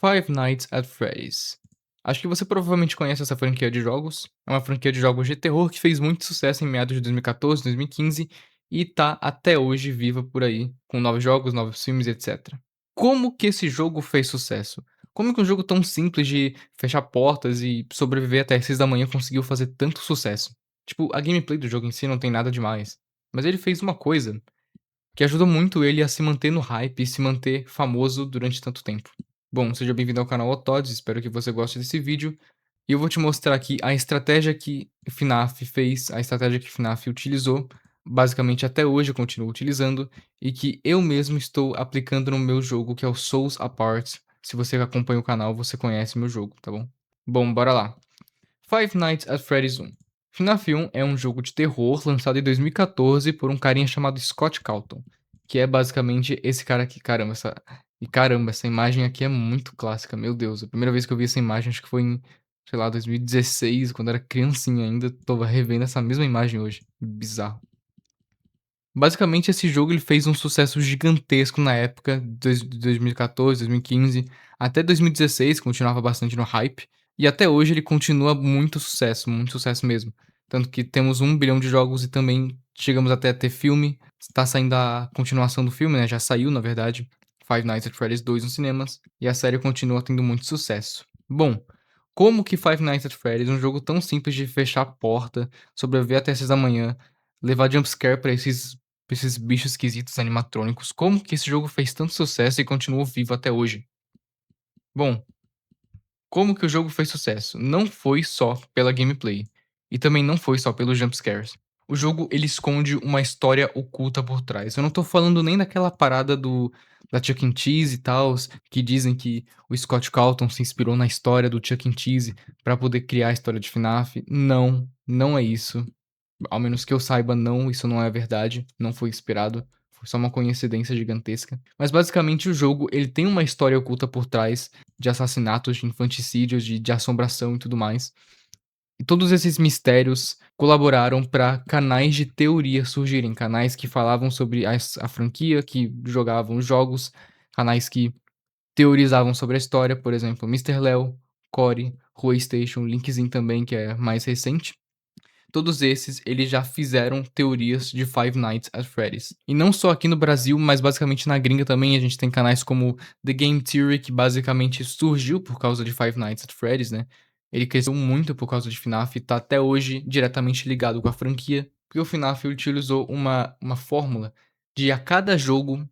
Five Nights at Freddy's. Acho que você provavelmente conhece essa franquia de jogos. É uma franquia de jogos de terror que fez muito sucesso em meados de 2014, 2015 e tá até hoje viva por aí, com novos jogos, novos filmes, etc. Como que esse jogo fez sucesso? Como que um jogo tão simples de fechar portas e sobreviver até as 6 da manhã conseguiu fazer tanto sucesso? Tipo, a gameplay do jogo em si não tem nada demais, mas ele fez uma coisa que ajudou muito ele a se manter no hype e se manter famoso durante tanto tempo. Bom, seja bem-vindo ao canal Otods, espero que você goste desse vídeo. E eu vou te mostrar aqui a estratégia que FNAF fez, a estratégia que FNAF utilizou, basicamente até hoje eu continuo utilizando, e que eu mesmo estou aplicando no meu jogo, que é o Souls Apart. Se você acompanha o canal, você conhece meu jogo, tá bom? Bom, bora lá. Five Nights at Freddy's 1. FNAF 1 é um jogo de terror lançado em 2014 por um carinha chamado Scott Calton, que é basicamente esse cara aqui. Caramba, essa imagem aqui é muito clássica, meu Deus. A primeira vez que eu vi essa imagem acho que foi em, sei lá, 2016, quando eu era criancinha ainda. Tô revendo essa mesma imagem hoje. Bizarro. Basicamente, esse jogo ele fez um sucesso gigantesco na época, de 2014, 2015, até 2016, continuava bastante no hype, e até hoje ele continua muito sucesso mesmo. Tanto que temos 1 bilhão de jogos e também chegamos até a ter filme, está saindo a continuação do filme, né, já saiu na verdade, Five Nights at Freddy's 2 nos cinemas, e a série continua tendo muito sucesso. Bom, como que Five Nights at Freddy's, um jogo tão simples de fechar a porta, sobreviver até 6 da manhã, levar jumpscare pra esses bichos esquisitos animatrônicos, como que esse jogo fez tanto sucesso e continuou vivo até hoje? Bom, como que o jogo fez sucesso? Não foi só pela gameplay, e também não foi só pelos jumpscares. O jogo, ele esconde uma história oculta por trás. Eu não tô falando nem daquela parada da Chuck E. Cheese e tals, que dizem que o Scott Calton se inspirou na história do Chuck E. Cheese pra poder criar a história de FNAF. Não, não é isso. Ao menos que eu saiba, não, isso não é verdade, não foi inspirado, foi só uma coincidência gigantesca. Mas basicamente o jogo, ele tem uma história oculta por trás de assassinatos, de infanticídios, de assombração e tudo mais. E todos esses mistérios colaboraram para canais de teoria surgirem, canais que falavam sobre a franquia, que jogavam jogos, canais que teorizavam sobre a história, por exemplo, Mister Léo, Core, Rua Station, Linkzinho também, que é mais recente. Todos esses, eles já fizeram teorias de Five Nights at Freddy's. E não só aqui no Brasil, mas basicamente na gringa também, a gente tem canais como The Game Theory, que basicamente surgiu por causa de Five Nights at Freddy's, né. Ele cresceu muito por causa de FNAF e tá até hoje diretamente ligado com a franquia, porque o FNAF utilizou uma fórmula de a cada jogo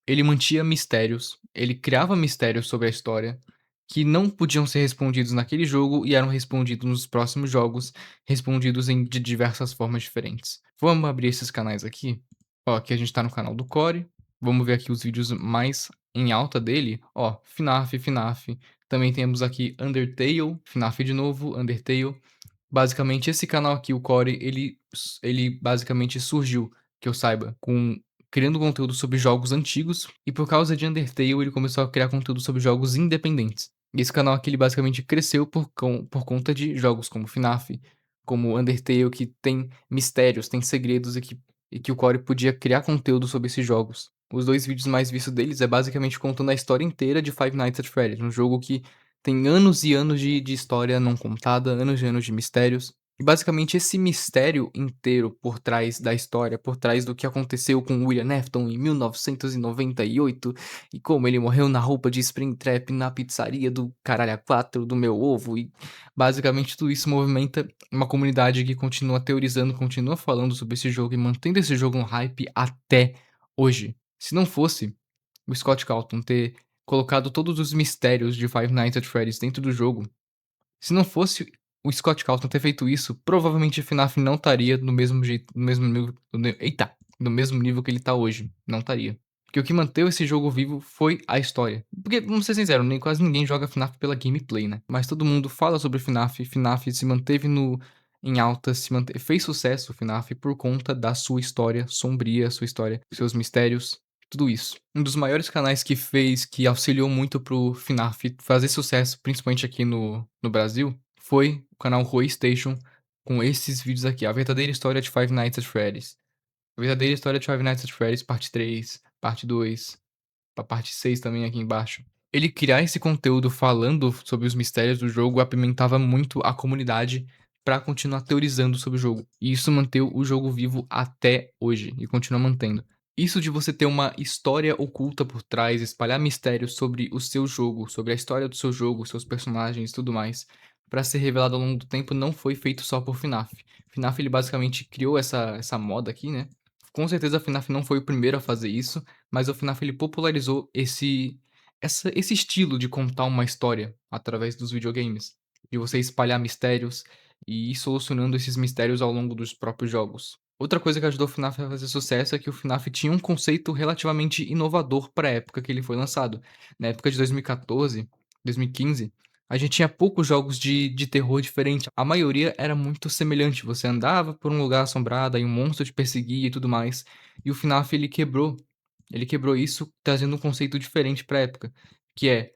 ele mantinha mistérios, ele criava mistérios sobre a história, que não podiam ser respondidos naquele jogo e eram respondidos nos próximos jogos, respondidos de diversas formas diferentes. Vamos abrir esses canais aqui? Ó, aqui a gente tá no canal do Core, vamos ver aqui os vídeos mais em alta dele, ó, FNAF, também temos aqui Undertale, FNAF de novo, Undertale. Basicamente esse canal aqui, o Core, ele basicamente surgiu, que eu saiba, criando conteúdo sobre jogos antigos, e por causa de Undertale ele começou a criar conteúdo sobre jogos independentes. E esse canal aqui ele basicamente cresceu por conta de jogos como FNAF, como Undertale, que tem mistérios, tem segredos e que o Core podia criar conteúdo sobre esses jogos. Os 2 vídeos mais vistos deles é basicamente contando a história inteira de Five Nights at Freddy's, um jogo que tem anos e anos de história não contada, anos e anos de mistérios. E basicamente esse mistério inteiro por trás da história, por trás do que aconteceu com William Afton em 1998, e como ele morreu na roupa de Springtrap na pizzaria do caralho a 4 do meu ovo, e basicamente tudo isso movimenta uma comunidade que continua teorizando, continua falando sobre esse jogo e mantendo esse jogo no hype até hoje. Se não fosse o Scott Calton ter colocado todos os mistérios de Five Nights at Freddy's dentro do jogo, se não fosse o Scott Calton ter feito isso, provavelmente FNAF não estaria no mesmo jeito, no mesmo nível, no mesmo nível que ele tá hoje, não estaria. Porque o que manteve esse jogo vivo foi a história. Porque, vamos ser sinceros, nem quase ninguém joga FNAF pela gameplay, né? Mas todo mundo fala sobre FNAF, FNAF se manteve em alta, fez sucesso o FNAF por conta da sua história sombria, sua história, seus mistérios, tudo isso. Um dos maiores canais que auxiliou muito pro FNAF fazer sucesso, principalmente aqui no Brasil, foi o canal Roi Station, com esses vídeos aqui, a verdadeira história de Five Nights at Freddy's. A verdadeira história de Five Nights at Freddy's, parte 3, parte 2, a parte 6 também aqui embaixo. Ele criar esse conteúdo falando sobre os mistérios do jogo apimentava muito a comunidade pra continuar teorizando sobre o jogo. E isso manteve o jogo vivo até hoje e continua mantendo. Isso de você ter uma história oculta por trás, espalhar mistérios sobre o seu jogo, sobre a história do seu jogo, seus personagens e tudo mais, pra ser revelado ao longo do tempo, não foi feito só por FNAF. FNAF ele basicamente criou essa moda aqui, né. Com certeza a FNAF não foi o primeiro a fazer isso, mas o FNAF ele popularizou esse estilo de contar uma história através dos videogames, de você espalhar mistérios e ir solucionando esses mistérios ao longo dos próprios jogos. Outra coisa que ajudou o FNAF a fazer sucesso é que o FNAF tinha um conceito relativamente inovador para a época que ele foi lançado. Na época de 2014, 2015, a gente tinha poucos jogos de terror diferente. A maioria era muito semelhante. Você andava por um lugar assombrado, aí um monstro te perseguia e tudo mais. E o FNAF ele quebrou isso, trazendo um conceito diferente pra época, que é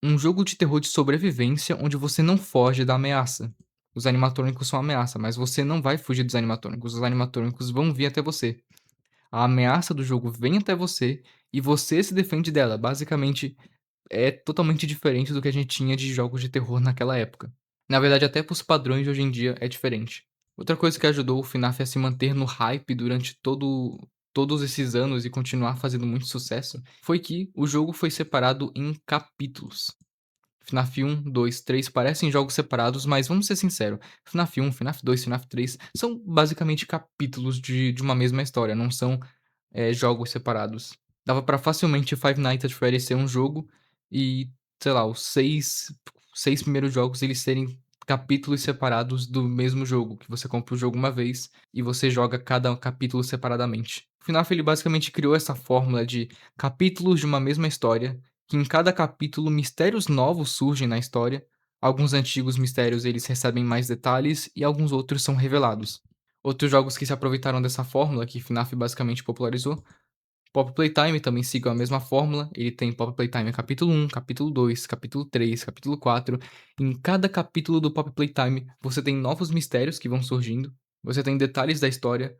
um jogo de terror de sobrevivência onde você não foge da ameaça. Os animatrônicos são ameaça, mas você não vai fugir dos animatrônicos, os animatrônicos vão vir até você. A ameaça do jogo vem até você e você se defende dela. Basicamente, é totalmente diferente do que a gente tinha de jogos de terror naquela época. Na verdade, até para os padrões de hoje em dia é diferente. Outra coisa que ajudou o FNAF a se manter no hype durante todos esses anos e continuar fazendo muito sucesso, foi que o jogo foi separado em capítulos. FNAF 1, 2, 3 parecem jogos separados, mas vamos ser sinceros, FNAF 1, FNAF 2, FNAF 3 são basicamente capítulos de uma mesma história, não são jogos separados. Dava pra facilmente Five Nights at Freddy's ser um jogo e, sei lá, os seis primeiros jogos eles serem capítulos separados do mesmo jogo, que você compra o jogo uma vez e você joga cada capítulo separadamente. O FNAF ele basicamente criou essa fórmula de capítulos de uma mesma história, que em cada capítulo mistérios novos surgem na história, alguns antigos mistérios eles recebem mais detalhes e alguns outros são revelados. Outros jogos que se aproveitaram dessa fórmula, que FNAF basicamente popularizou, Pop Playtime também seguiu a mesma fórmula, ele tem Pop Playtime capítulo 1, capítulo 2, capítulo 3, capítulo 4. Em cada capítulo do Pop Playtime, você tem novos mistérios que vão surgindo, você tem detalhes da história,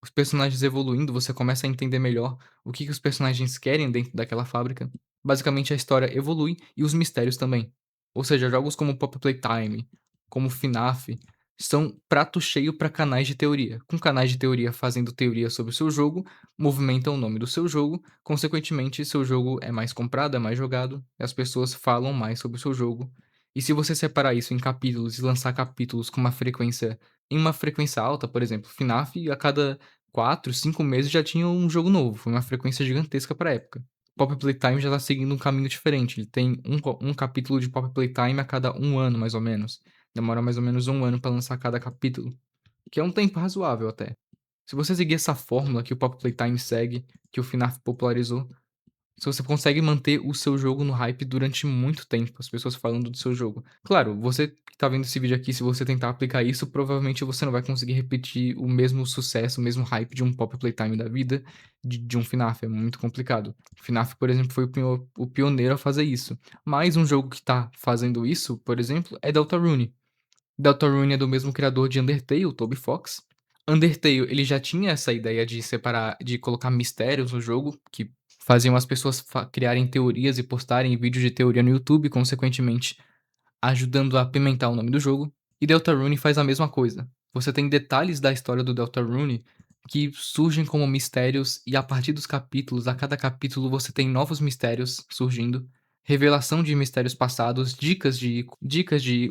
os personagens evoluindo, você começa a entender melhor o que os personagens querem dentro daquela fábrica. Basicamente, a história evolui e os mistérios também. Ou seja, jogos como Pop Playtime, como FNAF, são prato cheio para canais de teoria. Com canais de teoria fazendo teoria sobre o seu jogo, movimentam o nome do seu jogo, consequentemente, seu jogo é mais comprado, é mais jogado, e as pessoas falam mais sobre o seu jogo. E se você separar isso em capítulos e lançar capítulos com uma frequência alta, por exemplo, FNAF a cada 4, 5 meses já tinha um jogo novo, foi uma frequência gigantesca pra época. Pop Playtime já tá seguindo um caminho diferente, ele tem um capítulo de Pop Playtime a cada 1 ano, mais ou menos. Demora mais ou menos 1 ano pra lançar cada capítulo, que é um tempo razoável até. Se você seguir essa fórmula que o Pop Playtime segue, que o FNAF popularizou, se você consegue manter o seu jogo no hype durante muito tempo, as pessoas falando do seu jogo. Claro, você que tá vendo esse vídeo aqui, se você tentar aplicar isso, provavelmente você não vai conseguir repetir o mesmo sucesso, o mesmo hype de um Pop Playtime da vida, de um FNAF, é muito complicado. FNAF, por exemplo, foi o pioneiro a fazer isso. Mas um jogo que tá fazendo isso, por exemplo, é Deltarune. Deltarune é do mesmo criador de Undertale, o Toby Fox. Undertale, ele já tinha essa ideia de separar, de colocar mistérios no jogo, que faziam as pessoas criarem teorias e postarem vídeos de teoria no YouTube, consequentemente ajudando a apimentar o nome do jogo. E Deltarune faz a mesma coisa. Você tem detalhes da história do Deltarune que surgem como mistérios e a partir dos capítulos, a cada capítulo você tem novos mistérios surgindo, revelação de mistérios passados, dicas de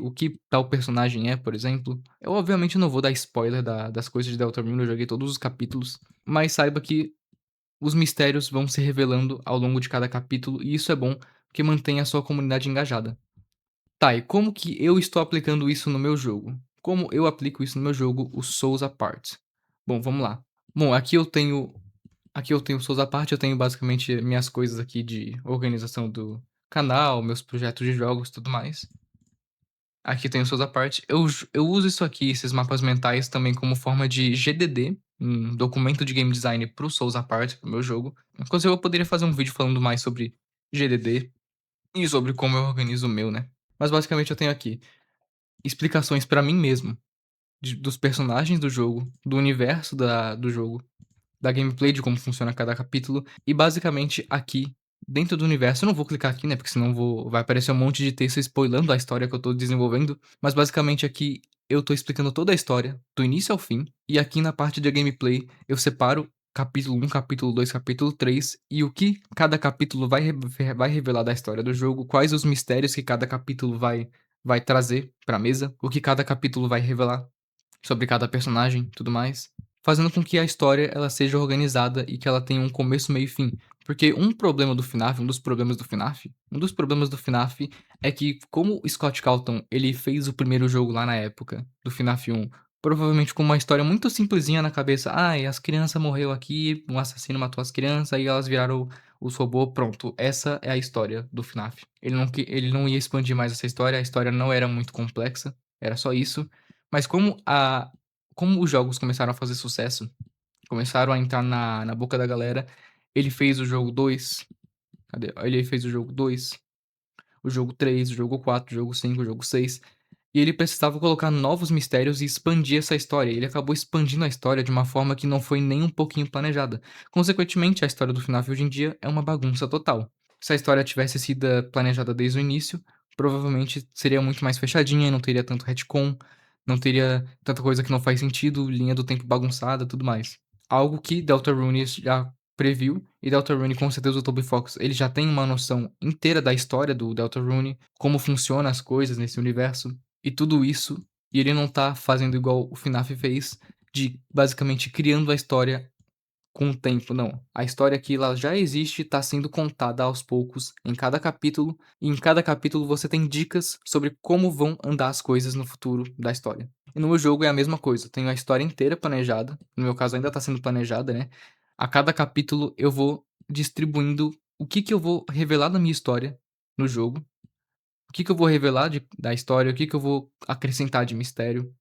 o que tal personagem é, por exemplo. Eu obviamente não vou dar spoiler das coisas de Deltarune, eu joguei todos os capítulos, mas saiba que os mistérios vão se revelando ao longo de cada capítulo e isso é bom, porque mantém a sua comunidade engajada. Tá, e como que eu estou aplicando isso no meu jogo? Como eu aplico isso no meu jogo, o Souls Apart? Bom, vamos lá. Bom, aqui eu tenho o Souls Apart, eu tenho basicamente minhas coisas aqui de organização do canal, meus projetos de jogos, e tudo mais. Aqui tem o Souls Apart. Eu uso isso aqui, esses mapas mentais, também como forma de GDD, um documento de game design pro Souls Apart, pro meu jogo. Inclusive, eu poderia fazer um vídeo falando mais sobre GDD e sobre como eu organizo o meu, né? Mas basicamente eu tenho aqui explicações pra mim mesmo, dos personagens do jogo, do universo do jogo, da gameplay de como funciona cada capítulo, e basicamente aqui dentro do universo. Eu não vou clicar aqui, né, porque senão vai aparecer um monte de texto spoilando a história que eu tô desenvolvendo, mas basicamente aqui eu tô explicando toda a história, do início ao fim, e aqui na parte de gameplay eu separo capítulo 1, capítulo 2, capítulo 3 e o que cada capítulo vai revelar da história do jogo, quais os mistérios que cada capítulo vai trazer pra mesa, o que cada capítulo vai revelar sobre cada personagem, e tudo mais, fazendo com que a história ela seja organizada e que ela tenha um começo, meio e fim. Porque um dos problemas do FNAF é que como o Scott Cawthon, ele fez o primeiro jogo lá na época do FNAF 1, provavelmente com uma história muito simplesinha na cabeça: "Ai, as crianças morreu aqui, um assassino matou as crianças, aí elas viraram os robô, pronto, essa é a história do FNAF". Ele não ia expandir mais essa história, a história não era muito complexa, era só isso. Mas como os jogos começaram a fazer sucesso, começaram a entrar na boca da galera, ele fez o jogo 2, cadê? Ele fez o jogo 2, o jogo 3, o jogo 4, o jogo 5, o jogo 6, e ele precisava colocar novos mistérios e expandir essa história. Ele acabou expandindo a história de uma forma que não foi nem um pouquinho planejada. Consequentemente, a história do FNAF hoje em dia é uma bagunça total. Se a história tivesse sido planejada desde o início, provavelmente seria muito mais fechadinha, não teria tanto retcon, não teria tanta coisa que não faz sentido, linha do tempo bagunçada, tudo mais. Algo que Deltarune já previu, e Deltarune com certeza o Toby Fox, ele já tem uma noção inteira da história do Deltarune, como funciona as coisas nesse universo, e tudo isso, e ele não tá fazendo igual o FNAF fez, de basicamente criando a história com o tempo, não. A história aqui ela já existe, tá sendo contada aos poucos em cada capítulo, e em cada capítulo você tem dicas sobre como vão andar as coisas no futuro da história. E no meu jogo é a mesma coisa, eu tenho a história inteira planejada, no meu caso ainda tá sendo planejada, né. A cada capítulo eu vou distribuindo o que que eu vou revelar da minha história no jogo, o que que eu vou revelar da história, o que que eu vou acrescentar de mistério,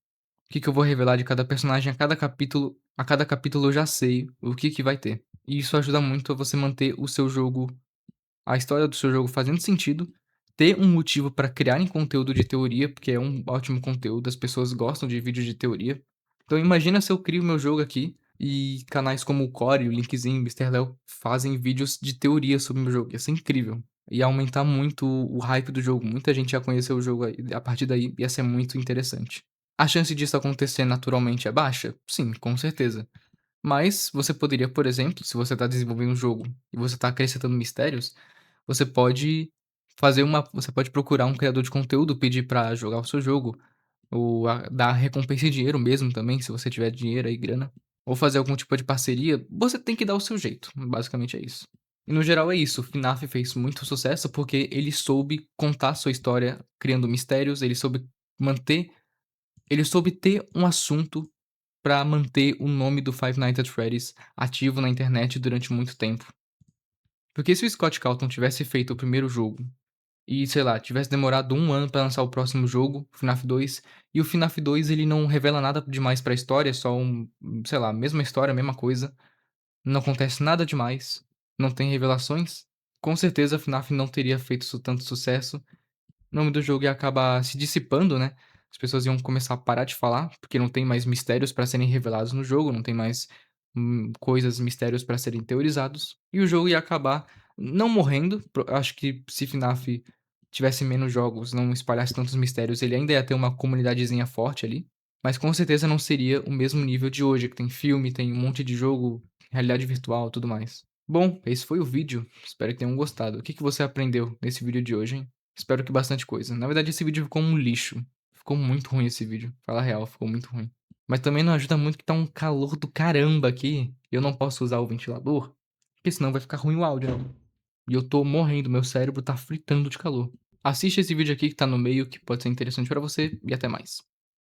o que que eu vou revelar de cada personagem a cada capítulo eu já sei o que que vai ter. E isso ajuda muito a você manter o seu jogo a história do seu jogo fazendo sentido, ter um motivo pra criarem conteúdo de teoria, porque é um ótimo conteúdo, as pessoas gostam de vídeos de teoria. Então imagina se eu crio o meu jogo aqui e canais como o Core, o Linkzinho, o MrLeo fazem vídeos de teoria sobre o meu jogo, ia ser incrível. Ia aumentar muito o hype do jogo, muita gente ia conhecer o jogo aí a partir daí, ia ser muito interessante. A chance disso acontecer naturalmente é baixa? Sim, com certeza. Mas você poderia, por exemplo, se você está desenvolvendo um jogo e você está acrescentando mistérios, você pode você pode procurar um criador de conteúdo, pedir para jogar o seu jogo, ou dar recompensa em dinheiro mesmo também, se você tiver dinheiro aí, grana, ou fazer algum tipo de parceria, você tem que dar o seu jeito, basicamente é isso. E no geral é isso, o FNAF fez muito sucesso porque ele soube contar sua história criando mistérios, manter ele soube ter um assunto pra manter o nome do Five Nights at Freddy's ativo na internet durante muito tempo. Porque se o Scott Cawthon tivesse feito o primeiro jogo e, sei lá, tivesse demorado 1 ano pra lançar o próximo jogo, o FNAF 2, e o FNAF 2 ele não revela nada demais pra história, é só sei lá, mesma história, mesma coisa, não acontece nada demais, não tem revelações, com certeza a FNAF não teria feito tanto sucesso, o nome do jogo ia acabar se dissipando, né, as pessoas iam começar a parar de falar, porque não tem mais mistérios pra serem revelados no jogo, não tem mais, mistérios pra serem teorizados, e o jogo ia acabar não morrendo, acho que se FNAF tivesse menos jogos, não espalhasse tantos mistérios, ele ainda ia ter uma comunidadezinha forte ali, mas com certeza não seria o mesmo nível de hoje, que tem filme, tem um monte de jogo, realidade virtual, tudo mais. Bom, esse foi o vídeo, espero que tenham gostado. O que que você aprendeu nesse vídeo de hoje, hein? Espero que bastante coisa. Na verdade, esse vídeo ficou um lixo. Ficou muito ruim esse vídeo. Fala a real, ficou muito ruim. Mas também não ajuda muito que tá um calor do caramba aqui. E eu não posso usar o ventilador, porque senão vai ficar ruim o áudio, né? E eu tô morrendo, meu cérebro tá fritando de calor. Assiste esse vídeo aqui que tá no meio, que pode ser interessante pra você, e até mais.